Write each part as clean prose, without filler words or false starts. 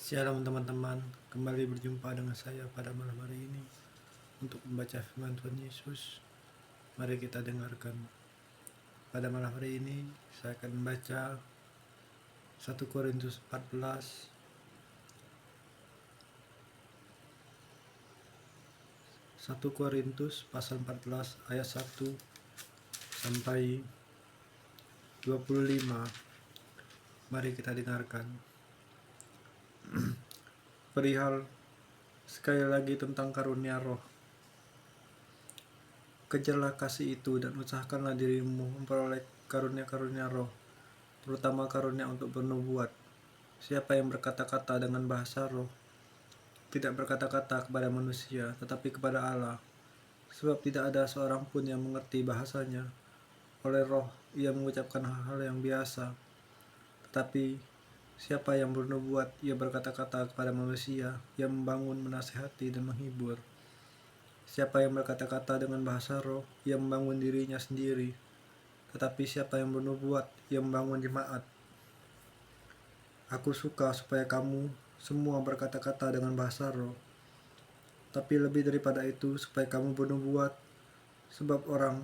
Shalom teman-teman, kembali berjumpa dengan saya pada malam hari ini untuk membaca firman Tuhan Yesus. Mari kita dengarkan. Pada malam hari ini saya akan membaca 1 Korintus 14 1 Korintus pasal 14 ayat 1 sampai 25. Mari kita dengarkan. Perihal sekali lagi tentang karunia roh. Kejarlah kasih itu dan usahakanlah dirimu memperoleh karunia-karunia roh, terutama karunia untuk bernubuat. Siapa yang berkata-kata dengan bahasa roh, tidak berkata-kata kepada manusia, tetapi kepada Allah. Sebab tidak ada seorang pun yang mengerti bahasanya. Oleh roh, ia mengucapkan hal-hal yang biasa. Tetapi siapa yang bernubuat, ia berkata-kata kepada manusia, yang membangun, menasihati, dan menghibur. Siapa yang berkata-kata dengan bahasa roh, ia membangun dirinya sendiri. Tetapi siapa yang bernubuat, ia membangun jemaat. Aku suka supaya kamu semua berkata-kata dengan bahasa roh. Tapi lebih daripada itu, supaya kamu bernubuat, sebab orang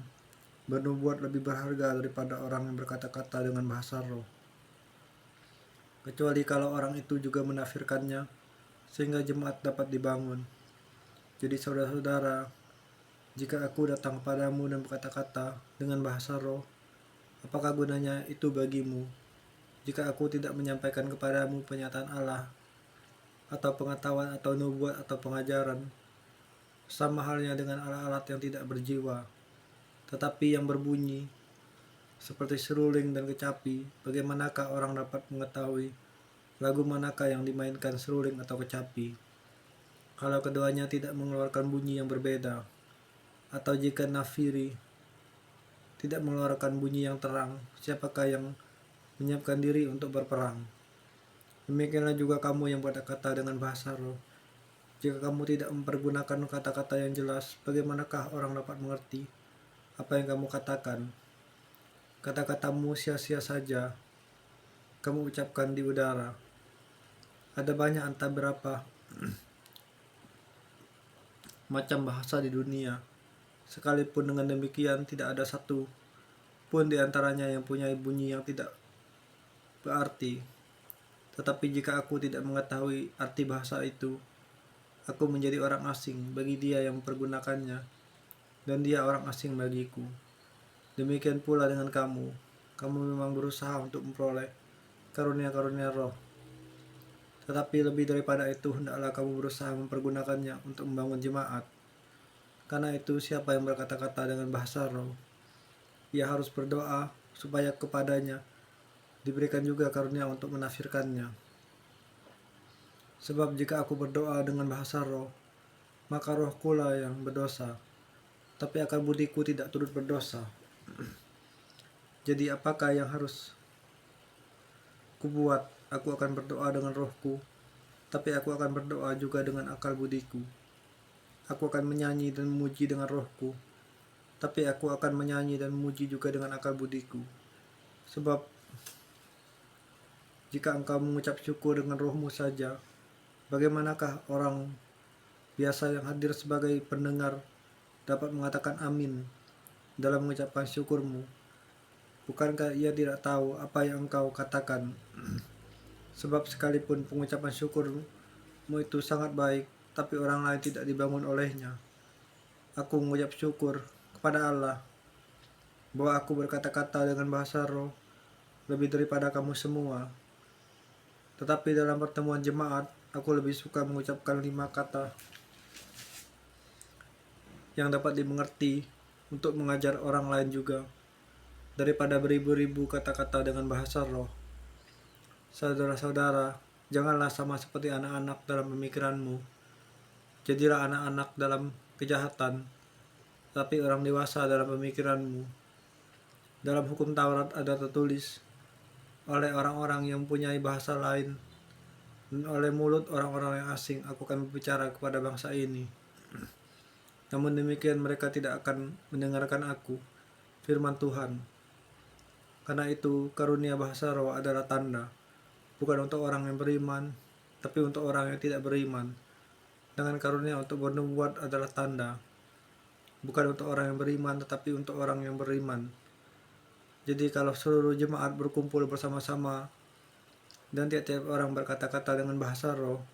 bernubuat lebih berharga daripada orang yang berkata-kata dengan bahasa roh. Kecuali kalau orang itu juga menafsirkannya, sehingga jemaat dapat dibangun. Jadi saudara-saudara, jika aku datang kepadamu dan berkata-kata dengan bahasa roh, apakah gunanya itu bagimu? Jika aku tidak menyampaikan kepadamu penyataan Allah, atau pengetahuan atau nubuat atau pengajaran, sama halnya dengan alat-alat yang tidak berjiwa, tetapi yang berbunyi, seperti seruling dan kecapi, bagaimanakah orang dapat mengetahui lagu manakah yang dimainkan seruling atau kecapi, kalau keduanya tidak mengeluarkan bunyi yang berbeda? Atau jika nafiri tidak mengeluarkan bunyi yang terang, siapakah yang menyiapkan diri untuk berperang? Demikianlah juga kamu yang berkata dengan bahasa roh. Jika kamu tidak mempergunakan kata-kata yang jelas, bagaimanakah orang dapat mengerti apa yang kamu katakan? Kata-katamu sia-sia saja, kamu ucapkan di udara. Ada banyak entah berapa macam bahasa di dunia. Sekalipun dengan demikian, tidak ada satu pun di antaranya yang punya bunyi yang tidak berarti. Tetapi jika aku tidak mengetahui arti bahasa itu, aku menjadi orang asing bagi dia yang mempergunakannya, dan dia orang asing bagiku. Demikian pula dengan kamu. Kamu memang berusaha untuk memperoleh karunia-karunia roh. Tetapi lebih daripada itu, hendaklah kamu berusaha mempergunakannya untuk membangun jemaat. Karena itu, siapa yang berkata-kata dengan bahasa roh, ia harus berdoa supaya kepadanya diberikan juga karunia untuk menafsirkannya. Sebab jika aku berdoa dengan bahasa roh, maka rohku lah yang berdosa, tapi akal budiku tidak turut berdosa. Jadi apakah yang harus kubuat? Aku akan berdoa dengan rohku, tapi aku akan berdoa juga dengan akal budiku. Aku akan menyanyi dan memuji dengan rohku, tapi aku akan menyanyi dan memuji juga dengan akal budiku. Sebab jika engkau mengucap syukur dengan rohmu saja, bagaimanakah orang biasa yang hadir sebagai pendengar dapat mengatakan amin dalam mengucapkan syukurmu? Bukankah ia tidak tahu apa yang engkau katakan? Sebab sekalipun pengucapan syukurmu itu sangat baik, tapi orang lain tidak dibangun olehnya. Aku mengucap syukur kepada Allah bahwa aku berkata-kata dengan bahasa roh lebih daripada kamu semua. Tetapi dalam pertemuan jemaat, aku lebih suka mengucapkan 5 kata yang dapat dimengerti untuk mengajar orang lain juga, daripada beribu-ribu kata-kata dengan bahasa roh. Saudara-saudara, janganlah sama seperti anak-anak dalam pemikiranmu. Jadilah anak-anak dalam kejahatan, tapi orang dewasa dalam pemikiranmu. Dalam hukum Taurat ada tertulis, oleh orang-orang yang mempunyai bahasa lain, dan oleh mulut orang-orang yang asing aku akan berbicara kepada bangsa ini. Namun demikian mereka tidak akan mendengarkan aku, firman Tuhan. Karena itu karunia bahasa roh adalah tanda, bukan untuk orang yang beriman, tapi untuk orang yang tidak beriman. Dengan karunia untuk bernubuat adalah tanda, bukan untuk orang yang beriman, tetapi untuk orang yang beriman. Jadi kalau seluruh jemaat berkumpul bersama-sama dan tiap-tiap orang berkata-kata dengan bahasa roh,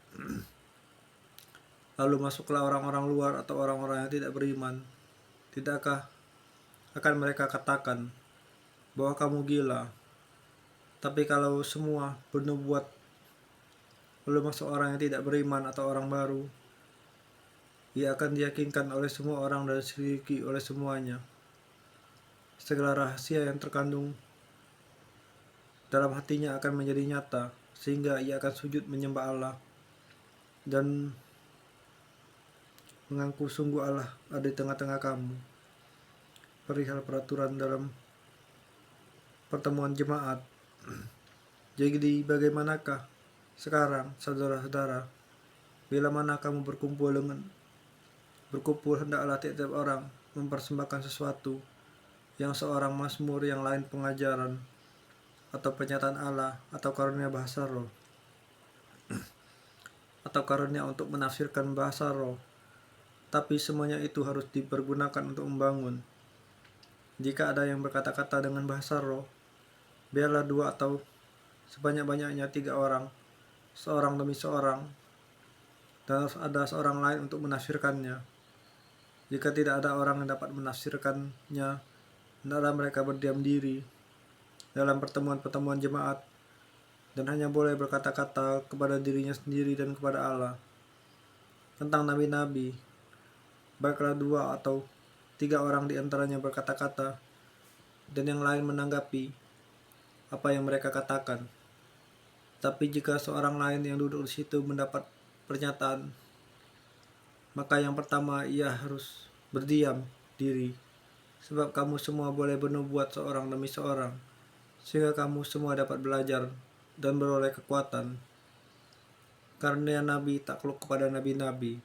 lalu masuklah orang-orang luar atau orang-orang yang tidak beriman, tidakkah akan mereka katakan bahwa kamu gila? Tapi kalau semua bernubuat, lalu masuk orang yang tidak beriman atau orang baru, ia akan diyakinkan oleh semua orang dan diselidiki oleh semuanya. Segala rahasia yang terkandung dalam hatinya akan menjadi nyata, sehingga ia akan sujud menyembah Allah dan mengaku sungguh Allah ada di tengah-tengah kamu. Perihal peraturan dalam pertemuan jemaat. Jadi bagaimanakah sekarang, saudara-saudara, bila mana kamu berkumpul, hendaklah tiap-tiap orang mempersembahkan sesuatu, yang seorang mazmur, yang lain pengajaran, atau pernyataan Allah, atau karunia bahasa roh, atau karunia untuk menafsirkan bahasa roh. Tapi semuanya itu harus dipergunakan untuk membangun. Jika ada yang berkata-kata dengan bahasa roh, biarlah 2 atau sebanyak-banyaknya 3 orang, seorang demi seorang, dan harus ada seorang lain untuk menafsirkannya. Jika tidak ada orang yang dapat menafsirkannya, hendaklah mereka berdiam diri dalam pertemuan-pertemuan jemaat dan hanya boleh berkata-kata kepada dirinya sendiri dan kepada Allah. Tentang nabi-nabi, baiklah 2 atau 3 orang di antaranya berkata-kata dan yang lain menanggapi apa yang mereka katakan. Tapi jika seorang lain yang duduk di situ mendapat pernyataan, maka yang pertama ia harus berdiam diri, sebab kamu semua boleh bernubuat seorang demi seorang, sehingga kamu semua dapat belajar dan beroleh kekuatan. Karena nabi takluk kepada nabi-nabi,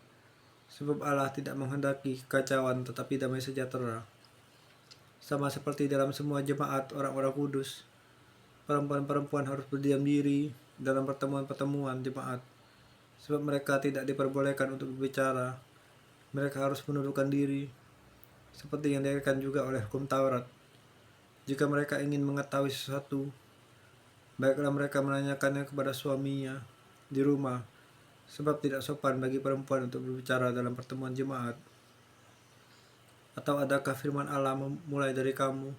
sebab Allah tidak menghendaki kekacauan tetapi damai sejahtera. Sama seperti dalam semua jemaat orang-orang kudus, perempuan-perempuan harus berdiam diri dalam pertemuan-pertemuan jemaat, sebab mereka tidak diperbolehkan untuk berbicara. Mereka harus menundukkan diri, seperti yang diajarkan juga oleh hukum Taurat. Jika mereka ingin mengetahui sesuatu, baiklah mereka menanyakannya kepada suaminya di rumah, sebab tidak sopan bagi perempuan untuk berbicara dalam pertemuan jemaat. Atau adakah firman Allah mulai dari kamu,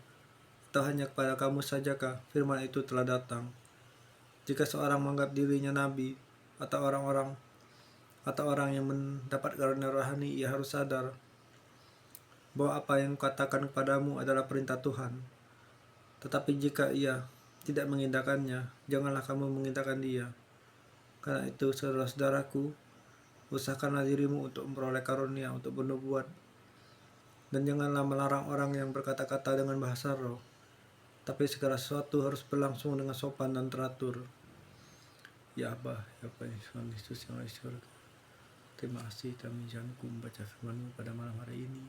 atau hanya kepada kamu sajakah firman itu telah datang? Jika seorang menganggap dirinya nabi atau orang yang mendapat karunia rohani, ia harus sadar bahwa apa yang kukatakan kepadamu adalah perintah Tuhan. Tetapi jika ia tidak mengindahkannya, janganlah kamu mengindahkan dia. Karena itu, saudara-saudaraku, usahakanlah dirimu untuk memperoleh karunia untuk bernubuat, dan janganlah melarang orang yang berkata-kata dengan bahasa roh. Tapi segala sesuatu harus berlangsung dengan sopan dan teratur. Ya Abah, ya Bapa Tuhan Yesus yang ada di surga, terima kasih kami janganku membaca firman-Mu pada malam hari ini.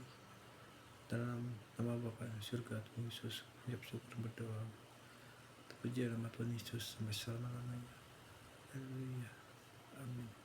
Dalam nama Bapa yang di surga, Tuhan Yesus, mengucap syukur dan berdoa. Terpuji nama Tuhan Yesus sampai selama-lamanya. Haleluya. Amin.